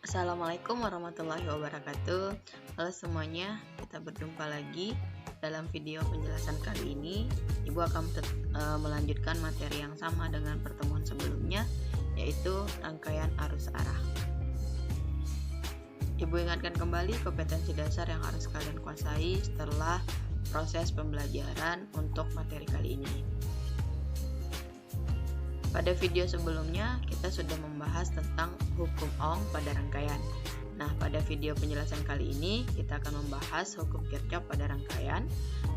Assalamualaikum warahmatullahi wabarakatuh. Halo semuanya, kita berjumpa lagi dalam video penjelasan kali ini. Ibu akan melanjutkan materi yang sama dengan pertemuan sebelumnya, yaitu rangkaian arus arah. Ibu ingatkan kembali kompetensi dasar yang harus kalian kuasai setelah proses pembelajaran untuk materi kali ini. Pada video sebelumnya, kita sudah membahas tentang hukum Ohm pada rangkaian. Nah, pada video penjelasan kali ini, kita akan membahas hukum Kirchhoff pada rangkaian,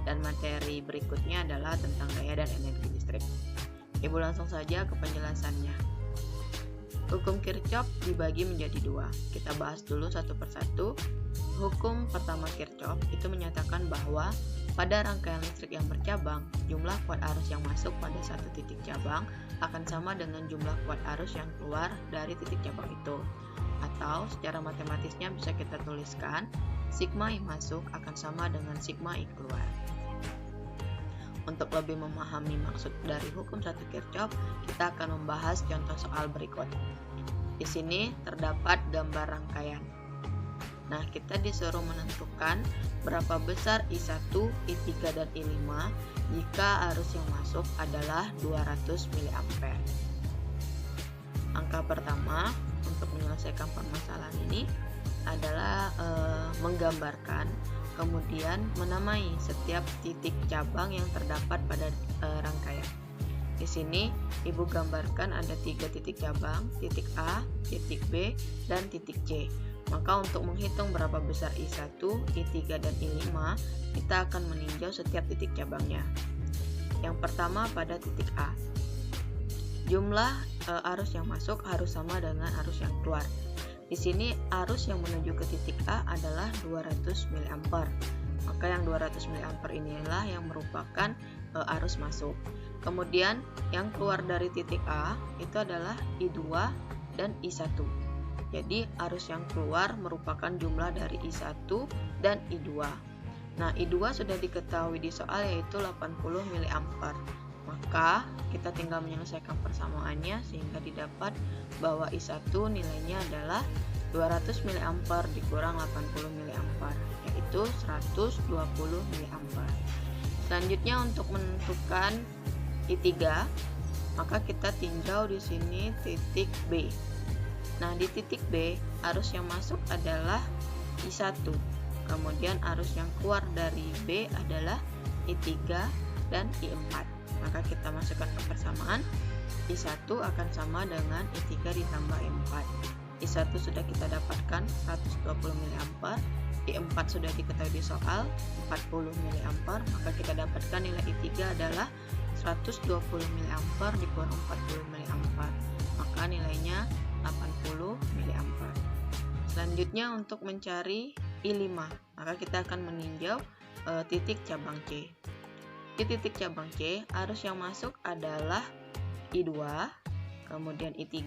dan materi berikutnya adalah tentang daya dan energi listrik. Ibu langsung saja ke penjelasannya. Hukum Kirchhoff dibagi menjadi dua. Kita bahas dulu satu persatu. Hukum pertama Kirchhoff itu menyatakan bahwa pada rangkaian listrik yang bercabang, jumlah kuat arus yang masuk pada satu titik cabang akan sama dengan jumlah kuat arus yang keluar dari titik cabang itu. Atau secara matematisnya bisa kita tuliskan, sigma I masuk akan sama dengan sigma I keluar. Untuk lebih memahami maksud dari hukum satu Kirchhoff, kita akan membahas contoh soal berikut. Di sini terdapat gambar rangkaian. Nah, kita disuruh menentukan berapa besar I1, I3, dan I5 jika arus yang masuk adalah 200 mA. Angka pertama untuk menyelesaikan permasalahan ini adalah menggambarkan, kemudian menamai setiap titik cabang yang terdapat pada rangkaian. Di sini Ibu gambarkan ada 3 titik cabang, titik A, titik B, dan titik C. Maka untuk menghitung berapa besar I1, I3, dan I5, kita akan meninjau setiap titik cabangnya. Yang pertama pada titik A. Jumlah arus yang masuk harus sama dengan arus yang keluar. Di sini arus yang menuju ke titik A adalah 200 mA. Maka yang 200 mA inilah yang merupakan arus masuk. Kemudian yang keluar dari titik A itu adalah I2 dan I1. Jadi arus yang keluar merupakan jumlah dari I1 dan I2. Nah, I2 sudah diketahui di soal yaitu 80 mA. Maka kita tinggal menyelesaikan persamaannya sehingga didapat bahwa I1 nilainya adalah 200 mA dikurang 80 mA, yaitu 120 mA. Selanjutnya untuk menentukan I3, maka kita tinjau di sini titik B. Nah, di titik B, arus yang masuk adalah I1. Kemudian arus yang keluar dari B adalah I3 dan I4. Maka kita masukkan ke persamaan. I1 akan sama dengan I3 ditambah I4. I1 sudah kita dapatkan 120 mA. I4 sudah diketahui di soal 40 mA. Maka kita dapatkan nilai I3 adalah 120 mA dikurang 40 mA. Maka nilainya 80 mA. Selanjutnya untuk mencari I5, maka kita akan meninjau titik cabang C. Di titik cabang C, arus yang masuk adalah I2, kemudian I3,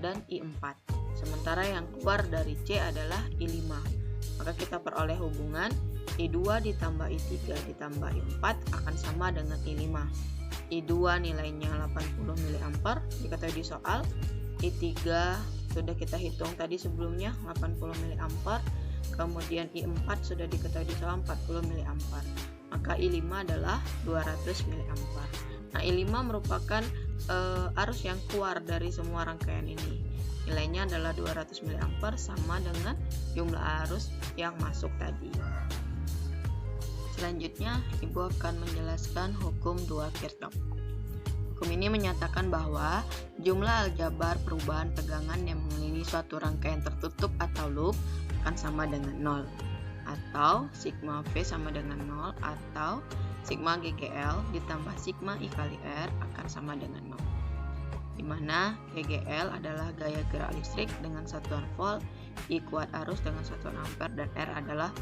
dan I4. Sementara yang keluar dari C adalah I5. Maka kita peroleh hubungan I2 ditambah I3 ditambah I4 akan sama dengan I5. I2 nilainya 80 mA diketahui di soal. I3 sudah kita hitung tadi sebelumnya 80 mA. Kemudian I4 sudah diketahui di soal 40 mA. Maka I5 adalah 200 mA. Nah, I5 merupakan arus yang keluar dari semua rangkaian ini. Nilainya adalah 200 mA sama dengan jumlah arus yang masuk tadi. Selanjutnya, Ibu akan menjelaskan hukum 2 Kirchhoff. Hukum ini menyatakan bahwa jumlah aljabar perubahan tegangan yang mengelilingi suatu rangkaian tertutup atau loop akan sama dengan 0, atau sigma V sama dengan 0, atau sigma GGL ditambah sigma I kali R akan sama dengan 0. Di mana GGL adalah gaya gerak listrik dengan satuan volt, I kuat arus dengan satuan ampere, dan R adalah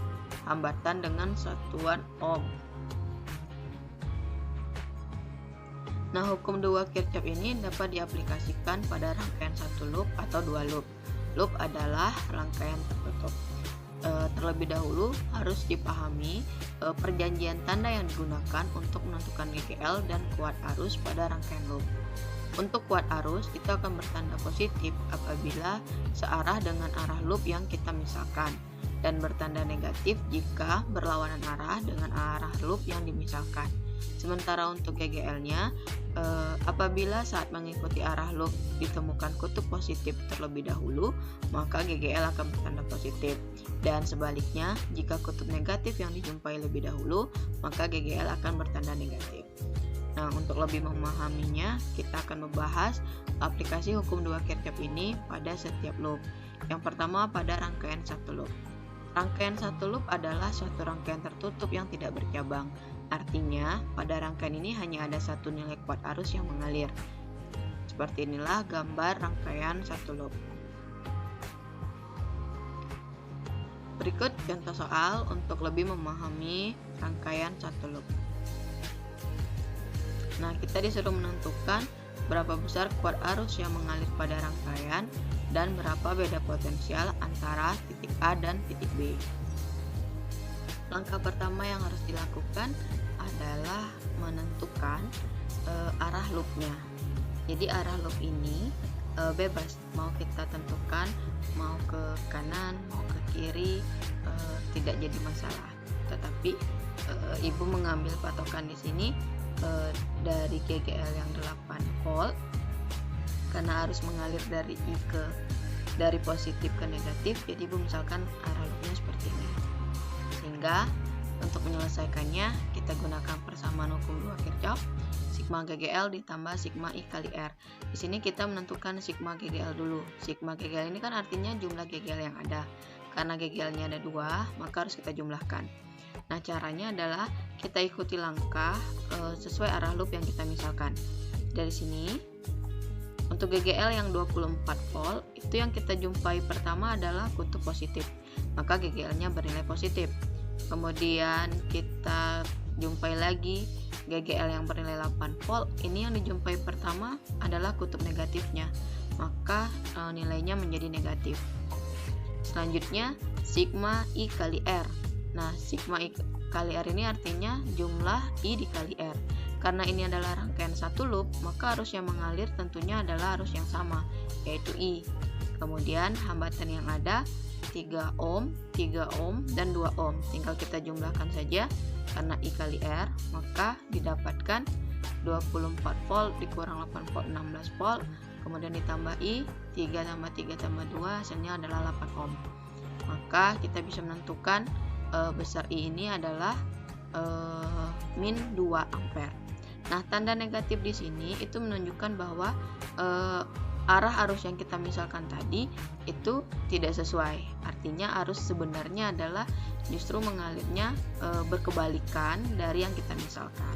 hambatan dengan satuan ohm. Nah, hukum 2 Kirchhoff ini dapat diaplikasikan pada rangkaian satu loop atau 2 loop. Loop adalah rangkaian tertutup. Terlebih dahulu harus dipahami perjanjian tanda yang digunakan untuk menentukan GGL dan kuat arus pada rangkaian loop. Untuk kuat arus, itu akan bertanda positif apabila searah dengan arah loop yang kita misalkan, dan bertanda negatif jika berlawanan arah dengan arah loop yang dimisalkan. Sementara untuk GGL-nya, apabila saat mengikuti arah loop ditemukan kutub positif terlebih dahulu, maka GGL akan bertanda positif. Dan sebaliknya, jika kutub negatif yang dijumpai lebih dahulu, maka GGL akan bertanda negatif. Nah, untuk lebih memahaminya, kita akan membahas aplikasi hukum 2 Kirchhoff ini pada setiap loop. Yang pertama, pada rangkaian satu loop. Rangkaian satu loop adalah suatu rangkaian tertutup yang tidak bercabang. Artinya, pada rangkaian ini hanya ada satu nilai kuat arus yang mengalir. Seperti inilah gambar rangkaian satu loop. Berikut contoh soal untuk lebih memahami rangkaian satu loop. Nah, kita disuruh menentukan berapa besar kuat arus yang mengalir pada rangkaian dan berapa beda potensial antara titik A dan titik B. Langkah pertama yang harus dilakukan adalah menentukan arah loopnya. Jadi arah loop ini bebas, mau kita tentukan mau ke kanan, mau ke kiri, tidak jadi masalah. Tetapi Ibu mengambil patokan di sini dari GGL yang 8 volt karena harus mengalir dari positif ke negatif. Jadi Ibu misalkan arah loopnya seperti ini. Sehingga untuk menyelesaikannya kita gunakan persamaan hukum 2 Kirchhoff, sigma GGL ditambah sigma I kali R. Di sini kita menentukan sigma GGL dulu. Sigma GGL ini kan artinya jumlah GGL yang ada. Karena GGL-nya ada 2, maka harus kita jumlahkan. Nah, caranya adalah kita ikuti langkah sesuai arah loop yang kita misalkan. Dari sini, untuk GGL yang 24 volt, itu yang kita jumpai pertama adalah kutub positif. Maka GGL-nya bernilai positif. Kemudian kita jumpai lagi GGL yang bernilai 8 volt. Ini yang dijumpai pertama adalah kutub negatifnya. Maka nilainya menjadi negatif. Selanjutnya, sigma I kali R. Nah, sigma I kali R ini artinya jumlah I dikali R. Karena ini adalah rangkaian satu loop, maka arus yang mengalir tentunya adalah arus yang sama, yaitu I. Kemudian hambatan yang ada 3 ohm, 3 ohm, dan 2 ohm. Tinggal kita jumlahkan saja, karena I kali R, maka didapatkan 24 volt dikurang 8 volt, 16 volt. Kemudian ditambah I, 3 tambah 3 tambah 2, hasilnya adalah 8 ohm. Maka kita bisa menentukan besar I ini adalah min 2 ampere. Nah, tanda negatif di sini itu menunjukkan bahwa arah arus yang kita misalkan tadi itu tidak sesuai. Artinya arus sebenarnya adalah justru mengalirnya berkebalikan dari yang kita misalkan.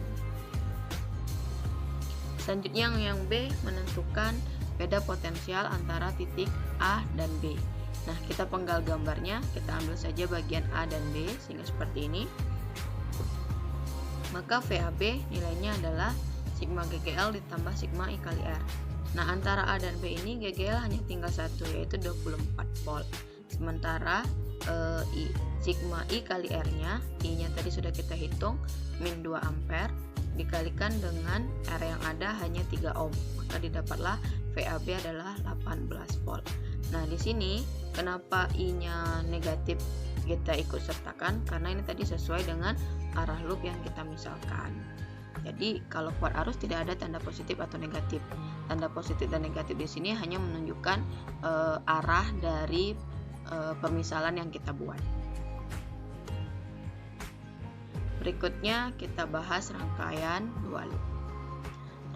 Selanjutnya yang B, menentukan beda potensial antara titik A dan B. Nah, kita penggal gambarnya, kita ambil saja bagian A dan B sehingga seperti ini. Maka VAB nilainya adalah sigma GGL ditambah sigma I kali R. Nah, antara A dan B ini GGL hanya tinggal satu, yaitu 24 volt. Sementara sigma I kali R-nya, I-nya tadi sudah kita hitung, min 2 ampere, dikalikan dengan R yang ada hanya 3 ohm. Maka didapatlah VAB adalah 18 volt. Nah, di sini kenapa I-nya negatif kita ikut sertakan? Karena ini tadi sesuai dengan arah loop yang kita misalkan. Jadi, kalau kuat arus tidak ada tanda positif atau negatif. Tanda positif dan negatif di sini hanya menunjukkan arah dari pemisalan yang kita buat. Berikutnya kita bahas rangkaian 2 loop.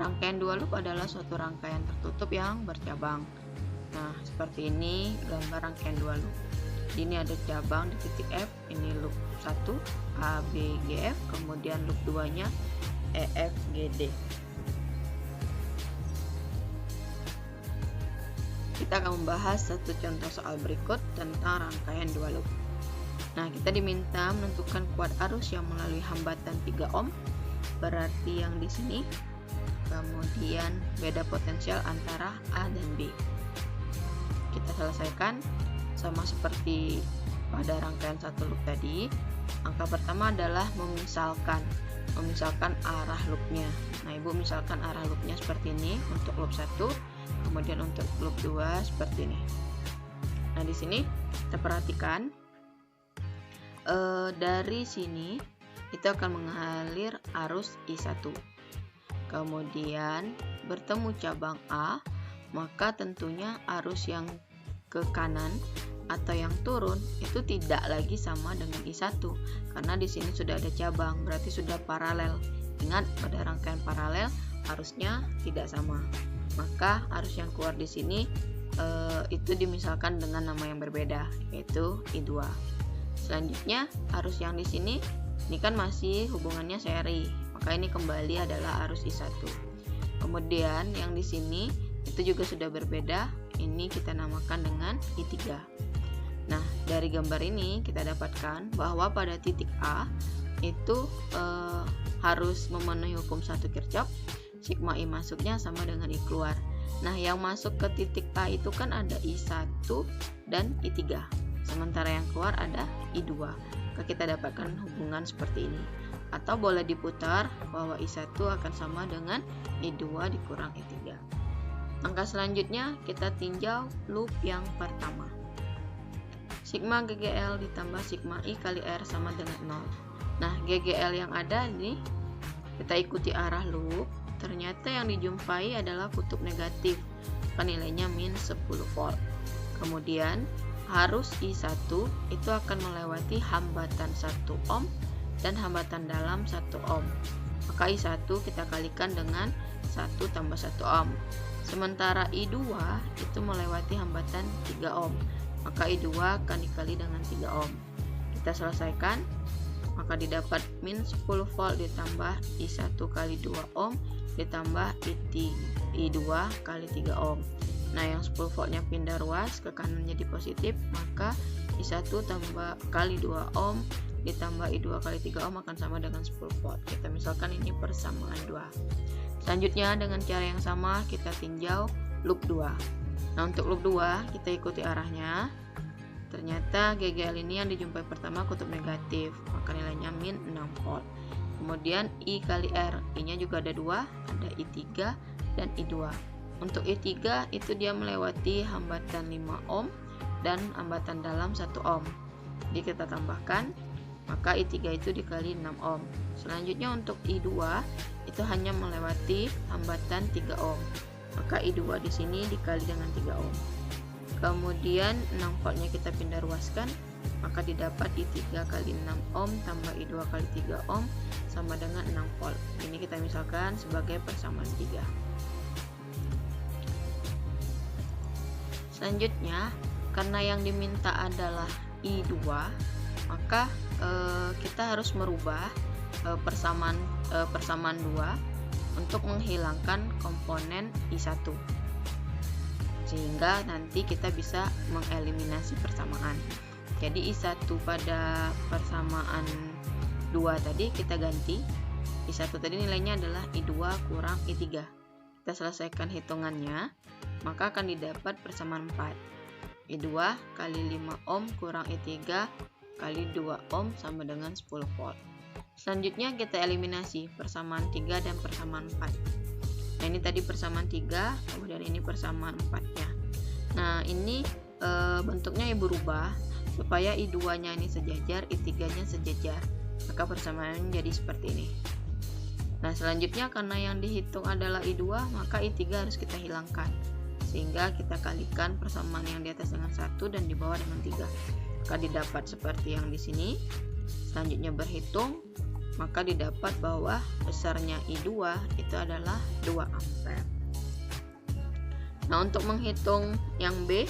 Rangkaian 2 loop adalah suatu rangkaian tertutup yang bercabang. Nah, seperti ini gambar rangkaian 2 loop. Ini ada cabang di titik F, ini loop 1 A, B, G, F, kemudian loop 2-nya E, F, G, D. Kita akan membahas satu contoh soal berikut tentang rangkaian 2 loop. Nah, kita diminta menentukan kuat arus yang melalui hambatan 3 ohm, berarti yang di sini. Kemudian beda potensial antara A dan B. Kita selesaikan sama seperti pada rangkaian satu loop tadi. Angka pertama adalah memisalkan arah loopnya. Nah, Ibu misalkan arah loopnya seperti ini untuk loop 1, kemudian untuk loop 2 seperti ini. Nah, di sini kita perhatikan dari sini itu akan mengalir arus I1. Kemudian bertemu cabang A, maka tentunya arus yang ke kanan atau yang turun itu tidak lagi sama dengan I1 karena di sini sudah ada cabang, berarti sudah paralel. Ingat, pada rangkaian paralel arusnya tidak sama. Maka arus yang keluar di sini itu dimisalkan dengan nama yang berbeda, yaitu I2. Selanjutnya arus yang di sini ini kan masih hubungannya seri, maka ini kembali adalah arus I1. Kemudian yang di sini itu juga sudah berbeda, ini kita namakan dengan I3. Nah, dari gambar ini kita dapatkan bahwa pada titik A itu harus memenuhi hukum 1 Kirchhoff, sigma I masuknya sama dengan I keluar. Nah, yang masuk ke titik A itu kan ada I1 dan I3, sementara yang keluar ada I2. Maka kita dapatkan hubungan seperti ini. Atau boleh diputar bahwa I1 akan sama dengan I2 dikurang I3. Langkah selanjutnya kita tinjau loop yang pertama. Sigma GGL ditambah sigma I kali R sama dengan 0. Nah, GGL yang ada ini kita ikuti arah loop. Ternyata yang dijumpai adalah kutub negatif, maka nilainya min 10 volt. Kemudian arus I1 itu akan melewati hambatan 1 ohm dan hambatan dalam 1 ohm. Maka I1 kita kalikan dengan 1 tambah 1 ohm. Sementara I2 itu melewati hambatan 3 ohm. Maka I2 akan dikali dengan 3 ohm. Kita selesaikan, maka didapat min 10 volt ditambah I1 kali 2 ohm ditambah I2 kali 3 ohm. Nah, yang 10 voltnya pindah ruas ke kanan jadi positif, maka I1 tambah kali 2 ohm ditambah I2 kali 3 ohm akan sama dengan 10 volt. Kita misalkan ini persamaan 2. Selanjutnya dengan cara yang sama kita tinjau loop 2. Nah, untuk loop 2 kita ikuti arahnya. Ternyata GGL ini yang dijumpai pertama kutub negatif, maka nilainya min 6 volt. Kemudian I kali R, I-nya juga ada 2, ada I3 dan I2. Untuk I3 itu dia melewati hambatan 5 ohm dan hambatan dalam 1 ohm. Jadi kita tambahkan, maka I3 itu dikali 6 ohm. Selanjutnya untuk I2 itu hanya melewati hambatan 3 ohm. Maka I2 di sini dikali dengan 3 ohm. Kemudian 6 voltnya kita pindah ruaskan, maka didapat I3 kali 6 ohm tambah I2 kali 3 ohm sama dengan 6 volt. Ini kita misalkan sebagai persamaan 3. Selanjutnya, karena yang diminta adalah I2, maka kita harus merubah persamaan 2 untuk menghilangkan komponen I1, sehingga nanti kita bisa mengeliminasi persamaan. Jadi I1 pada persamaan 2 tadi kita ganti. I1 tadi nilainya adalah I2 kurang I3. Kita selesaikan hitungannya, maka akan didapat persamaan 4. I2 kali 5 ohm kurang I3 kali 2 ohm sama dengan 10 volt. Selanjutnya kita eliminasi persamaan 3 dan persamaan 4. Nah, ini tadi persamaan 3, kemudian ini persamaan 4-nya. Nah, ini bentuknya Ibu rubah supaya I2-nya ini sejajar, I3-nya sejajar. Maka persamaannya jadi seperti ini. Nah, selanjutnya karena yang dihitung adalah I2, maka I3 harus kita hilangkan. Sehingga kita kalikan persamaan yang di atas dengan 1 dan di bawah dengan 3. Maka didapat seperti yang di sini. Selanjutnya berhitung, maka didapat bahwa besarnya I2 itu adalah 2 ampere. Nah, untuk menghitung yang B,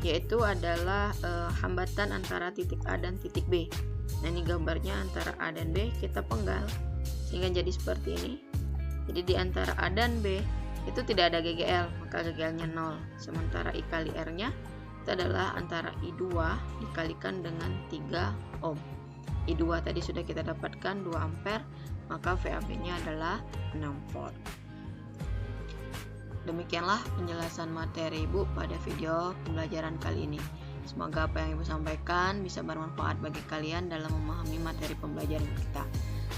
yaitu adalah hambatan antara titik A dan titik B. Nah, ini gambarnya antara A dan B kita penggal sehingga jadi seperti ini. Jadi di antara A dan B itu tidak ada GGL, maka GGL-nya 0. Sementara I kali R-nya itu adalah antara I2 dikalikan dengan 3 ohm. I2 tadi sudah kita dapatkan 2 ampere, maka VAB-nya adalah 6 volt. Demikianlah penjelasan materi Ibu pada video pembelajaran kali ini. Semoga apa yang Ibu sampaikan bisa bermanfaat bagi kalian dalam memahami materi pembelajaran kita.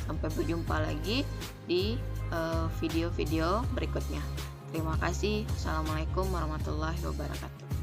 Sampai berjumpa lagi di video-video berikutnya. Terima kasih. Assalamualaikum warahmatullahi wabarakatuh.